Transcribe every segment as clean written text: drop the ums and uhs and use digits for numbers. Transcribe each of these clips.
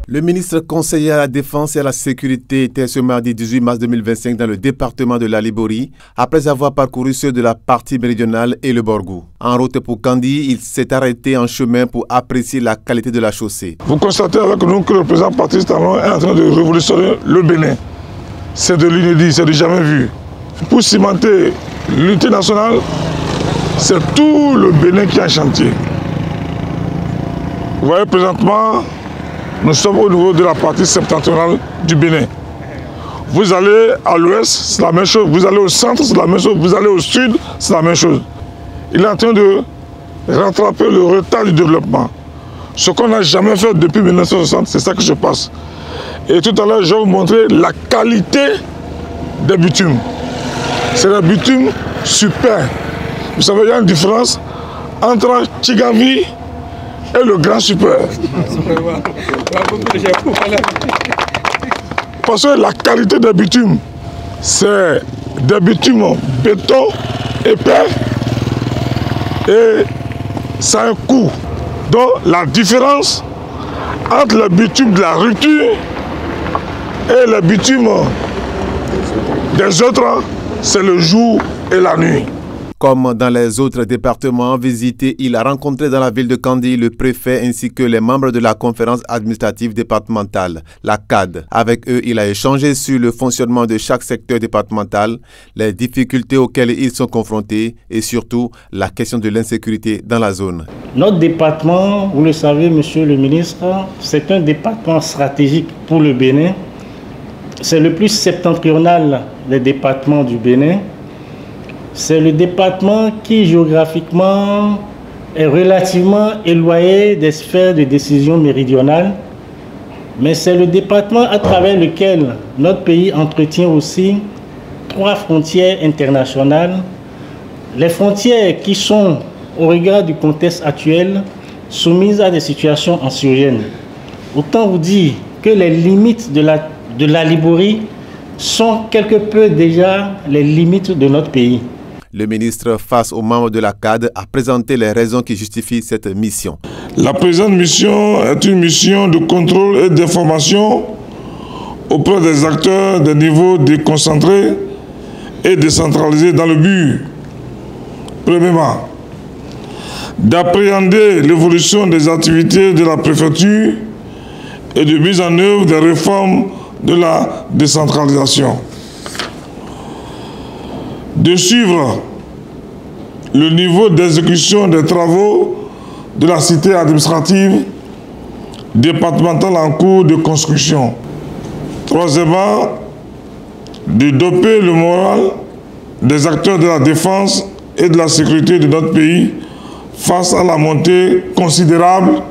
Le ministre conseiller à la Défense et à la Sécurité était ce mardi 18 mars 2025 dans le département de la Liborie, après avoir parcouru ceux de la partie méridionale et le Borgou. En route pour Kandi, il s'est arrêté en chemin pour apprécier la qualité de la chaussée. Vous constatez avec nous que le président Patrice Talon est en train de révolutionner le Bénin. C'est de l'inédit, c'est du jamais vu. Pour cimenter l'unité nationale, c'est tout le Bénin qui est en chantier. Vous voyez présentement, nous sommes au niveau de la partie septentrionale du Bénin. Vous allez à l'ouest, c'est la même chose. Vous allez au centre, c'est la même chose. Vous allez au sud, c'est la même chose. Il est en train de rattraper le retard du développement. Ce qu'on n'a jamais fait depuis 1960, c'est ça que je passe. Et tout à l'heure, je vais vous montrer la qualité des bitumes. C'est des bitumes super. Vous savez, il y a une différence entre Chigavi et le grand super. Parce que la qualité des bitumes, c'est des bitumes béton épais et ça a un coût. Donc la différence entre les bitumes de la rupture et les bitumes des autres, c'est le jour et la nuit. Comme dans les autres départements visités, il a rencontré dans la ville de Kandi le préfet ainsi que les membres de la conférence administrative départementale, la CAD. Avec eux, il a échangé sur le fonctionnement de chaque secteur départemental, les difficultés auxquelles ils sont confrontés et surtout la question de l'insécurité dans la zone. Notre département, vous le savez, monsieur le ministre, c'est un département stratégique pour le Bénin. C'est le plus septentrional des départements du Bénin. C'est le département qui, géographiquement, est relativement éloigné des sphères de décision méridionales. Mais c'est le département à travers lequel notre pays entretient aussi 3 frontières internationales. Les frontières qui sont, au regard du contexte actuel, soumises à des situations anxiogènes. Autant vous dire que les limites de la Liborie sont quelque peu déjà les limites de notre pays. Le ministre, face aux membres de la CAD, a présenté les raisons qui justifient cette mission. La présente mission est une mission de contrôle et d'information auprès des acteurs des niveaux déconcentrés et décentralisés dans le but, premièrement, d'appréhender l'évolution des activités de la préfecture et de mise en œuvre des réformes de la décentralisation. De suivre le niveau d'exécution des travaux de la cité administrative départementale en cours de construction. Troisièmement, de doper le moral des acteurs de la défense et de la sécurité de notre pays face à la montée considérable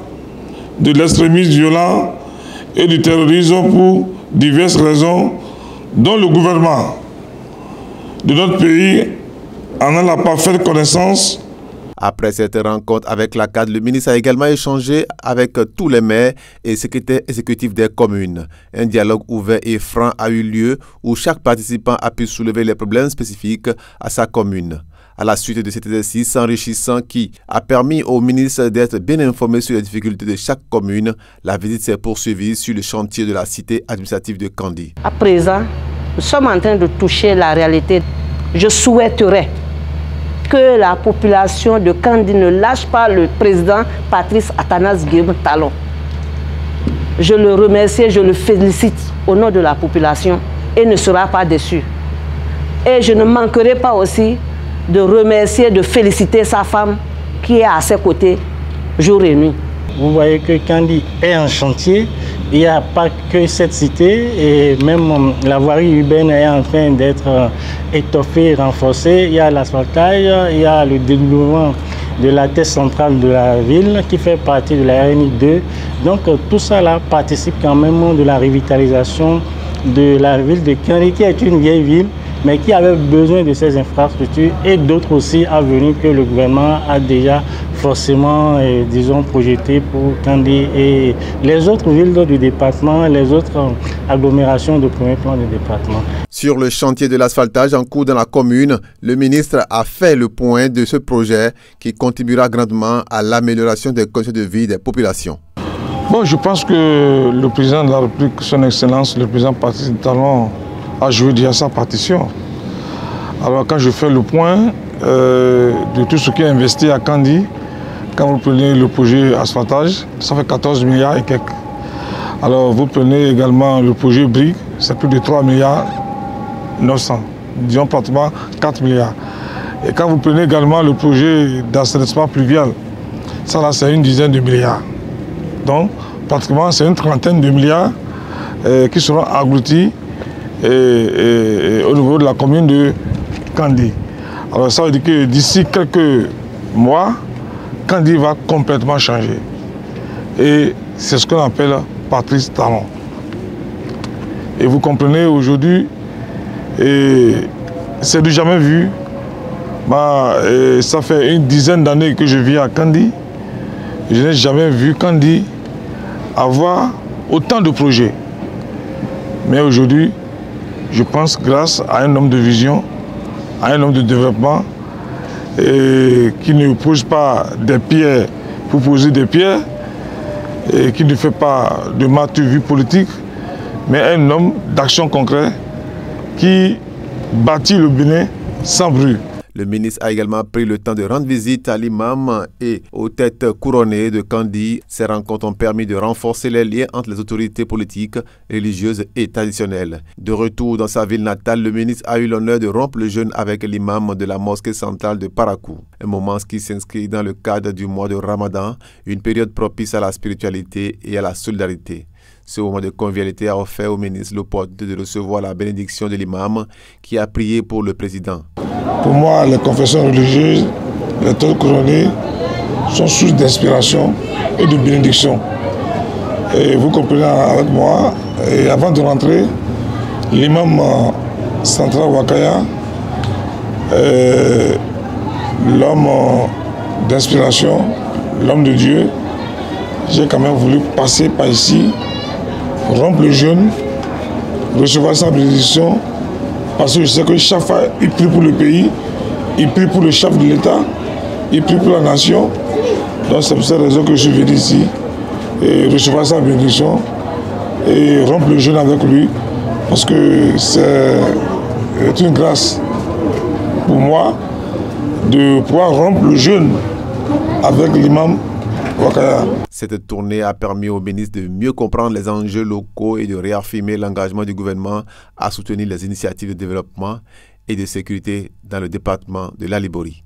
de l'extrémisme violent et du terrorisme pour diverses raisons dont le gouvernement de notre pays en a la parfaite connaissance. Après cette rencontre avec la CAD, le ministre a également échangé avec tous les maires et secrétaires exécutifs des communes. Un dialogue ouvert et franc a eu lieu où chaque participant a pu soulever les problèmes spécifiques à sa commune. À la suite de cet exercice enrichissant qui a permis au ministre d'être bien informé sur les difficultés de chaque commune, la visite s'est poursuivie sur le chantier de la cité administrative de Kandi. À présent, nous sommes en train de toucher la réalité. Je souhaiterais que la population de Kandi ne lâche pas le président Patrice Athanase Guillaume Talon. Je le remercie, je le félicite au nom de la population et ne sera pas déçu. Et je ne manquerai pas aussi de remercier, de féliciter sa femme qui est à ses côtés jour et nuit. Vous voyez que Kandi est en chantier. Il n'y a pas que cette cité et même la voirie urbaine est en train d'être étoffée, renforcée. Il y a l'asphaltage, il y a le dédoublement de la tête centrale de la ville qui fait partie de la RNI 2. Donc tout ça là participe quand même de la revitalisation de la ville de Kandi qui est une vieille ville mais qui avait besoin de ces infrastructures et d'autres aussi à venir que le gouvernement a déjà forcément, disons, projeté pour Kandi et les autres villes du département, les autres agglomérations de premier plan du département. Sur le chantier de l'asphaltage en cours dans la commune, le ministre a fait le point de ce projet qui contribuera grandement à l'amélioration des conditions de vie des populations. Bon, je pense que le président de la République, son Excellence, le président Patrice Talon, a joué déjà sa partition. Alors quand je fais le point de tout ce qui est investi à Kandi, quand vous prenez le projet asphaltage, ça fait 14 milliards et quelques. Alors vous prenez également le projet brique, c'est plus de 3 milliards 900, disons pratiquement 4 milliards. Et quand vous prenez également le projet d'assainissement pluvial, ça là c'est une dizaine de milliards. Donc pratiquement c'est une trentaine de milliards qui seront engloutis au niveau de la commune de Kandi. Alors ça veut dire que d'ici quelques mois, Kandi va complètement changer. Et c'est ce qu'on appelle Patrice Talon. Et vous comprenez aujourd'hui, c'est du jamais vu. Ça fait une dizaine d'années que je vis à Kandi. Je n'ai jamais vu Kandi avoir autant de projets. Mais aujourd'hui, je pense grâce à un homme de vision, à un homme de développement, qui ne pose pas des pierres pour poser des pierres, et qui ne fait pas de matu-vue politique, mais un homme d'action concrète qui bâtit le Bénin sans bruit. Le ministre a également pris le temps de rendre visite à l'imam et aux têtes couronnées de Kandi. Ces rencontres ont permis de renforcer les liens entre les autorités politiques, religieuses et traditionnelles. De retour dans sa ville natale, le ministre a eu l'honneur de rompre le jeûne avec l'imam de la mosquée centrale de Parakou. Un moment qui s'inscrit dans le cadre du mois de Ramadan, une période propice à la spiritualité et à la solidarité. Ce moment de convivialité a offert au ministre l'opportunité de recevoir la bénédiction de l'imam qui a prié pour le président. Pour moi, les confessions religieuses, les têtes couronnées sont source d'inspiration et de bénédiction. Et vous comprenez avec moi, et avant de rentrer, l'imam central Wakaya, l'homme d'inspiration, l'homme de Dieu, j'ai quand même voulu passer par ici, rompre le jeûne, recevoir sa bénédiction, parce que je sais que chaque fois, il prie pour le pays, il prie pour le chef de l'État, il prie pour la nation. Donc c'est pour cette raison que je suis venu ici, et recevoir sa bénédiction, et rompre le jeûne avec lui, parce que c'est une grâce pour moi de pouvoir rompre le jeûne avec l'imam Wakaya. Cette tournée a permis au ministre de mieux comprendre les enjeux locaux et de réaffirmer l'engagement du gouvernement à soutenir les initiatives de développement et de sécurité dans le département de la Liborie.